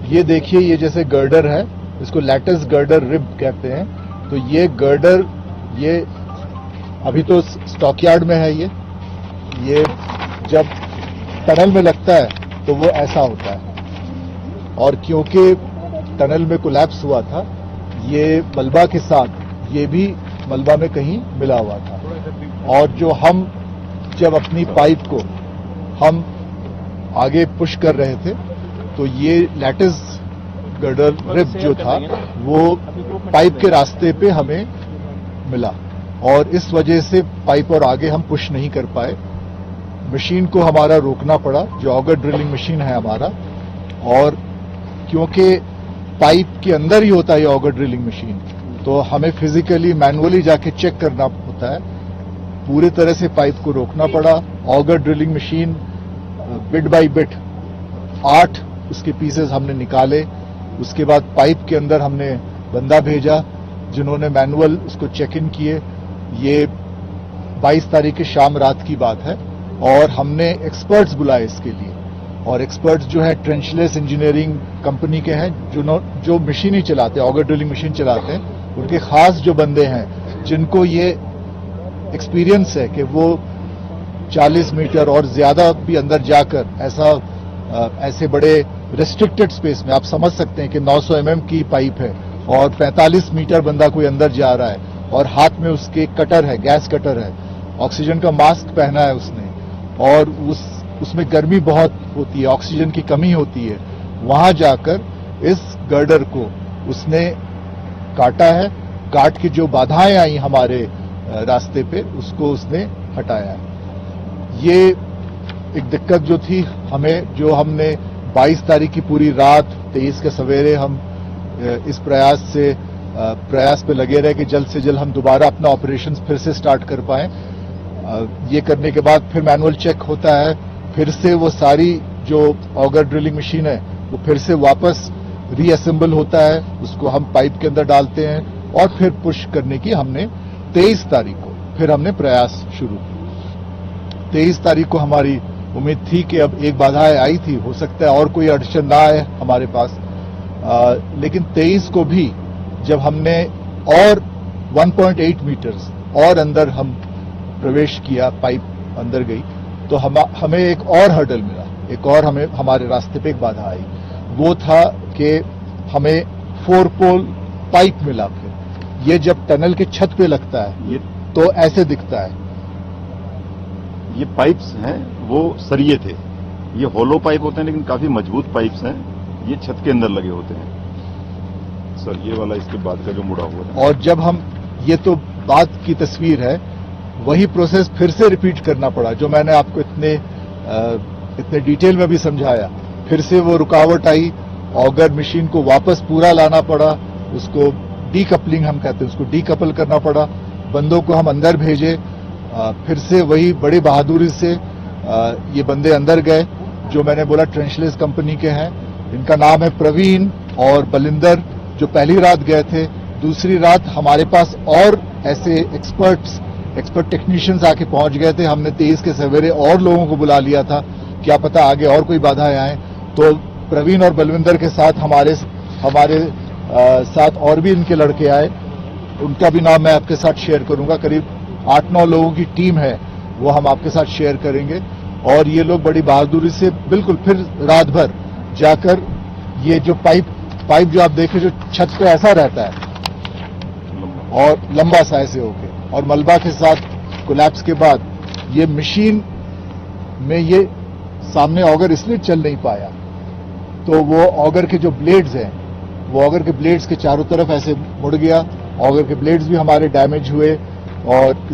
ये देखिए, ये जैसे गर्डर है, इसको लैटिस गर्डर रिब कहते हैं। तो ये गर्डर, ये अभी तो स्टॉकयार्ड में है। ये जब टनल में लगता है तो वो ऐसा होता है, और क्योंकि टनल में कोलैप्स हुआ था, ये मलबा के साथ ये भी मलबा में कहीं मिला हुआ था। और जो हम जब अपनी पाइप को हम आगे पुश कर रहे थे, तो ये लैटिस गर्डर रिब जो था वो पाइप के रास्ते पे हमें मिला, और इस वजह से पाइप और आगे हम पुश नहीं कर पाए। मशीन को हमारा रोकना पड़ा, जो ऑगर ड्रिलिंग मशीन है हमारा, और क्योंकि पाइप के अंदर ही होता है ये ऑगर ड्रिलिंग मशीन, तो हमें फिजिकली मैनुअली जाके चेक करना होता है। पूरी तरह से पाइप को रोकना पड़ा। Auger drilling machine bit by bit 8 उसके पीसेस हमने निकाले। उसके बाद पाइप के अंदर हमने बंदा भेजा जिन्होंने मैनुअल उसको चेक इन किए। ये 22 तारीख की शाम रात की बात है, और हमने एक्सपर्ट्स बुलाए इसके लिए। और एक्सपर्ट्स जो है ट्रेंचलेस इंजीनियरिंग कंपनी के हैं, जो मशीन ही चलाते हैं, ऑगर ड्रिलिंग मशीन चलाते हैं। उनके खास जो बंदे हैं जिनको ये एक्सपीरियंस है कि वो 40 मीटर और ज्यादा भी अंदर जाकर ऐसे बड़े रेस्ट्रिक्टेड स्पेस में, आप समझ सकते हैं कि 900 mm की पाइप है और 45 मीटर बंदा कोई अंदर जा रहा है, और हाथ में उसके कटर है, गैस कटर है, ऑक्सीजन का मास्क पहना है उसने, और उसमें गर्मी बहुत होती है, ऑक्सीजन की कमी होती है। वहां जाकर इस गर्डर को उसने काटा है, काट के जो बाधाएं आई हमारे रास्ते पे उसको उसने हटाया है। ये एक दिक्कत जो थी हमें, जो हमने 22 तारीख की पूरी रात, 23 के सवेरे हम इस प्रयास पे लगे रहे कि जल्द से जल्द हम दोबारा अपना ऑपरेशन फिर से स्टार्ट कर पाएं। ये करने के बाद फिर मैनुअल चेक होता है, फिर से वो सारी जो ऑगर ड्रिलिंग मशीन है वो फिर से वापस रीअसेंबल होता है, उसको हम पाइप के अंदर डालते हैं, और फिर पुश करने की हमने 23 तारीख को फिर हमने प्रयास शुरू किया। 23 तारीख को हमारी उम्मीद थी कि अब एक बाधा आई थी, हो सकता है और कोई अड़चन ना आए हमारे पास, लेकिन 23 को भी जब हमने और 1.8 मीटर्स और अंदर हम प्रवेश किया, पाइप अंदर गई, तो हमें एक और हर्डल मिला, एक और हमें हमारे रास्ते पे एक बाधा आई। वो था कि हमें 4 पोल पाइप मिला। फिर ये जब टनल के छत पे लगता है तो ऐसे दिखता है। ये पाइप्स हैं वो सरिये थे, ये होलो पाइप होते हैं लेकिन काफी मजबूत पाइप्स हैं, ये छत के अंदर लगे होते हैं सर। ये वाला इसके बाद का जो मुड़ा हुआ है, और जब हम, ये तो बाद की तस्वीर है, वही प्रोसेस फिर से रिपीट करना पड़ा जो मैंने आपको इतने डिटेल में भी समझाया। फिर से वो रुकावट आई, ऑगर मशीन को वापस पूरा लाना पड़ा, उसको डीकपलिंग हम कहते हैं, उसको डीकपल करना पड़ा, बंदों को हम अंदर भेजे। फिर से वही बड़ी बहादुरी से ये बंदे अंदर गए, जो मैंने बोला ट्रेंचलेस कंपनी के हैं। इनका नाम है प्रवीण और बलिंदर, जो पहली रात गए थे। दूसरी रात हमारे पास और ऐसे एक्सपर्ट टेक्नीशियंस आके पहुंच गए थे। हमने 23 के सवेरे और लोगों को बुला लिया था, क्या पता आगे और कोई बाधाएं आए। तो प्रवीण और बलविंदर के साथ हमारे साथ और भी इनके लड़के आए, उनका भी नाम मैं आपके साथ शेयर करूंगा। करीब 8-9 लोगों की टीम है, वो हम आपके साथ शेयर करेंगे। और ये लोग बड़ी बहादुरी से बिल्कुल फिर रात भर जाकर ये जो पाइप जो आप देखें, जो छत पे ऐसा रहता है और लंबा सा ऐसे होके, और मलबा के साथ कोलैप्स के बाद ये मशीन में ये सामने ऑगर इसलिए चल नहीं पाया, तो वो ऑगर के जो ब्लेड्स हैं, वो ऑगर के ब्लेड्स के चारों तरफ ऐसे मुड़ गया। ऑगर के ब्लेड्स भी हमारे डैमेज हुए, और